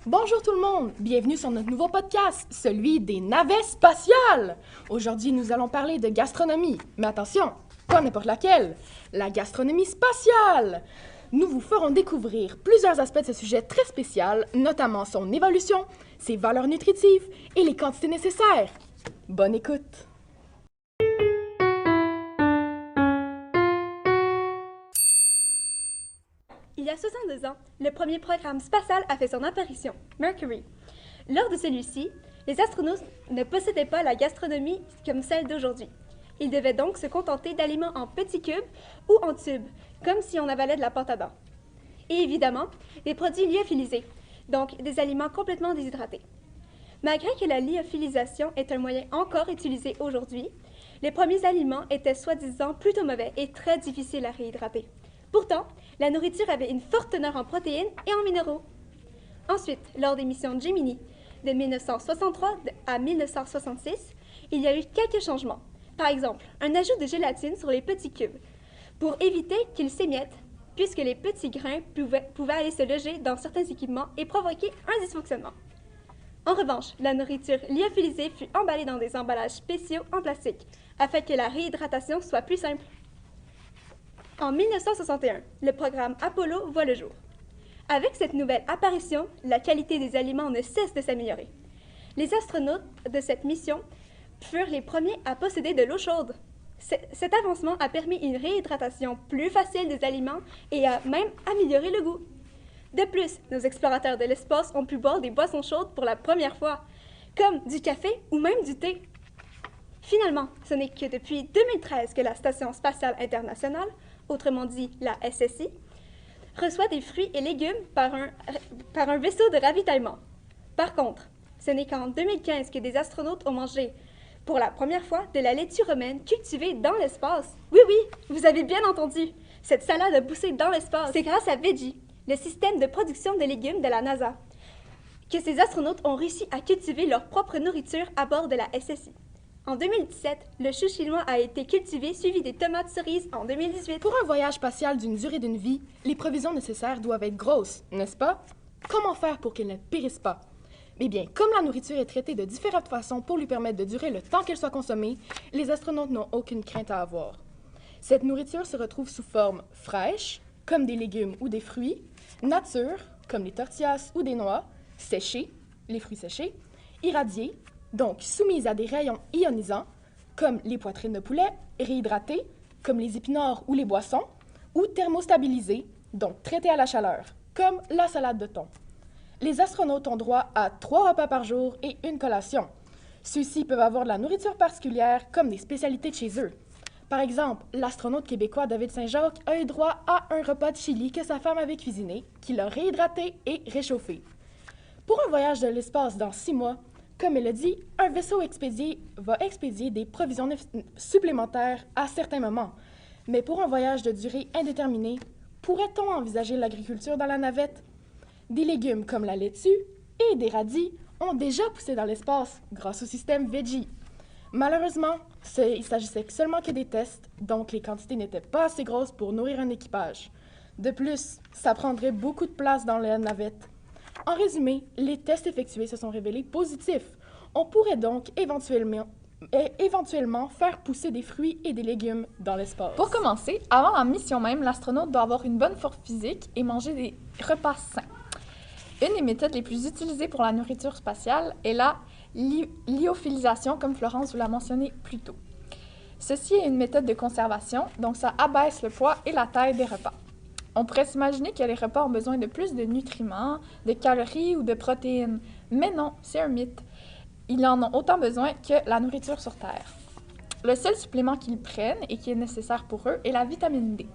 Bonjour tout le monde, bienvenue sur notre nouveau podcast, celui des navets spatiales. Aujourd'hui, nous allons parler de gastronomie, mais attention, pas n'importe laquelle, la gastronomie spatiale. Nous vous ferons découvrir plusieurs aspects de ce sujet très spécial, notamment son évolution, ses valeurs nutritives et les quantités nécessaires. Bonne écoute! Il y a 62 ans, le premier programme spatial a fait son apparition, Mercury. Lors de celui-ci, les astronautes ne possédaient pas la gastronomie comme celle d'aujourd'hui. Ils devaient donc se contenter d'aliments en petits cubes ou en tubes, comme si on avalait de la pâte à dents. Et évidemment, des produits lyophilisés, donc des aliments complètement déshydratés. Malgré que la lyophilisation est un moyen encore utilisé aujourd'hui, les premiers aliments étaient soi-disant plutôt mauvais et très difficiles à réhydrater. Pourtant, la nourriture avait une forte teneur en protéines et en minéraux. Ensuite, lors des missions Gemini, de 1963 à 1966, il y a eu quelques changements. Par exemple, un ajout de gélatine sur les petits cubes, pour éviter qu'ils s'émiettent, puisque les petits grains pouvaient aller se loger dans certains équipements et provoquer un dysfonctionnement. En revanche, la nourriture lyophilisée fut emballée dans des emballages spéciaux en plastique, afin que la réhydratation soit plus simple. En 1961, le programme Apollo voit le jour. Avec cette nouvelle apparition, la qualité des aliments ne cesse de s'améliorer. Les astronautes de cette mission furent les premiers à posséder de l'eau chaude. Cet avancement a permis une réhydratation plus facile des aliments et a même amélioré le goût. De plus, nos explorateurs de l'espace ont pu boire des boissons chaudes pour la première fois, comme du café ou même du thé. Finalement, ce n'est que depuis 2013 que la Station spatiale internationale, autrement dit la SSI, reçoit des fruits et légumes par un vaisseau de ravitaillement. Par contre, ce n'est qu'en 2015 que des astronautes ont mangé, pour la première fois, de la laitue romaine cultivée dans l'espace. Oui, vous avez bien entendu, cette salade a poussé dans l'espace. C'est grâce à Veggie, le système de production de légumes de la NASA, que ces astronautes ont réussi à cultiver leur propre nourriture à bord de la SSI. En 2017, le chou chinois a été cultivé, suivi des tomates cerises en 2018. Pour un voyage spatial d'une durée d'une vie, les provisions nécessaires doivent être grosses, n'est-ce pas? Comment faire pour qu'elles ne périssent pas? Eh bien, comme la nourriture est traitée de différentes façons pour lui permettre de durer le temps qu'elle soit consommée, les astronautes n'ont aucune crainte à avoir. Cette nourriture se retrouve sous forme fraîche, comme des légumes ou des fruits, nature, comme les tortillas ou des noix, séchée, les fruits séchés, irradiée, donc soumise à des rayons ionisants, comme les poitrines de poulet, réhydratées, comme les épinards ou les boissons, ou thermostabilisées, donc traitées à la chaleur, comme la salade de thon. Les astronautes ont droit à 3 repas par jour et une collation. Ceux-ci peuvent avoir de la nourriture particulière, comme des spécialités de chez eux. Par exemple, l'astronaute québécois David Saint-Jacques a eu droit à un repas de chili que sa femme avait cuisiné, qui l'a réhydraté et réchauffé. Pour un voyage de l'espace dans 6 mois, comme elle a dit, un vaisseau va expédier des provisions supplémentaires à certains moments. Mais pour un voyage de durée indéterminée, pourrait-on envisager l'agriculture dans la navette? Des légumes comme la laitue et des radis ont déjà poussé dans l'espace grâce au système Veggie. Malheureusement, il s'agissait seulement que des tests, donc les quantités n'étaient pas assez grosses pour nourrir un équipage. De plus, ça prendrait beaucoup de place dans la navette. En résumé, les tests effectués se sont révélés positifs. On pourrait donc éventuellement faire pousser des fruits et des légumes dans l'espace. Pour commencer, avant la mission même, l'astronaute doit avoir une bonne forme physique et manger des repas sains. Une des méthodes les plus utilisées pour la nourriture spatiale est la lyophilisation, comme Florence vous l'a mentionné plus tôt. Ceci est une méthode de conservation, donc ça abaisse le poids et la taille des repas. On pourrait s'imaginer que les repas ont besoin de plus de nutriments, de calories ou de protéines. Mais non, c'est un mythe. Ils en ont autant besoin que la nourriture sur Terre. Le seul supplément qu'ils prennent et qui est nécessaire pour eux est la vitamine D.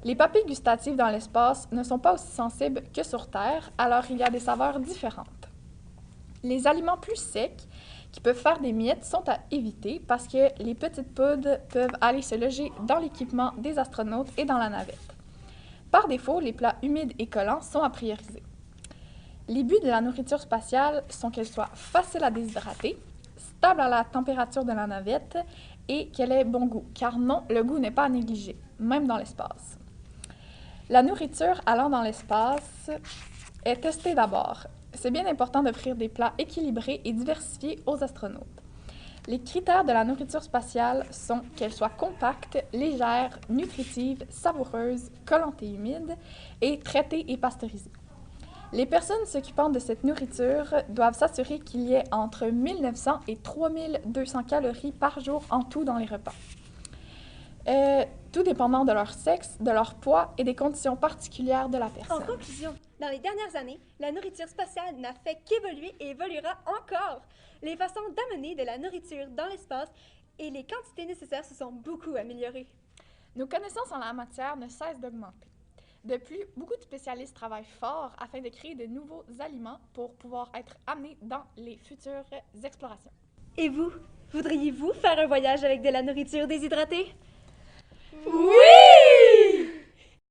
Les papilles gustatives dans l'espace ne sont pas aussi sensibles que sur Terre, alors il y a des saveurs différentes. Les aliments plus secs, qui peuvent faire des miettes, sont à éviter parce que les petites poudres peuvent aller se loger dans l'équipement des astronautes et dans la navette. Par défaut, les plats humides et collants sont à prioriser. Les buts de la nourriture spatiale sont qu'elle soit facile à déshydrater, stable à la température de la navette et qu'elle ait bon goût, car non, le goût n'est pas à négliger, même dans l'espace. La nourriture allant dans l'espace est testée d'abord. c'est bien important d'offrir des plats équilibrés et diversifiés aux astronautes. Les critères de la nourriture spatiale sont qu'elle soit compacte, légère, nutritive, savoureuse, collante et humide, et traitée et pasteurisée. Les personnes s'occupant de cette nourriture doivent s'assurer qu'il y ait entre 1900 et 3200 calories par jour en tout dans les repas. Tout dépendant de leur sexe, de leur poids et des conditions particulières de la En personne. conclusion, dans les dernières années, la nourriture spatiale n'a fait qu'évoluer et évoluera encore. Les façons d'amener de la nourriture dans l'espace et les quantités nécessaires se sont beaucoup améliorées. Nos connaissances en la matière ne cessent d'augmenter. De plus, beaucoup de spécialistes travaillent fort afin de créer de nouveaux aliments pour pouvoir être amenés dans les futures explorations. Et vous, voudriez-vous faire un voyage avec de la nourriture déshydratée? Oui!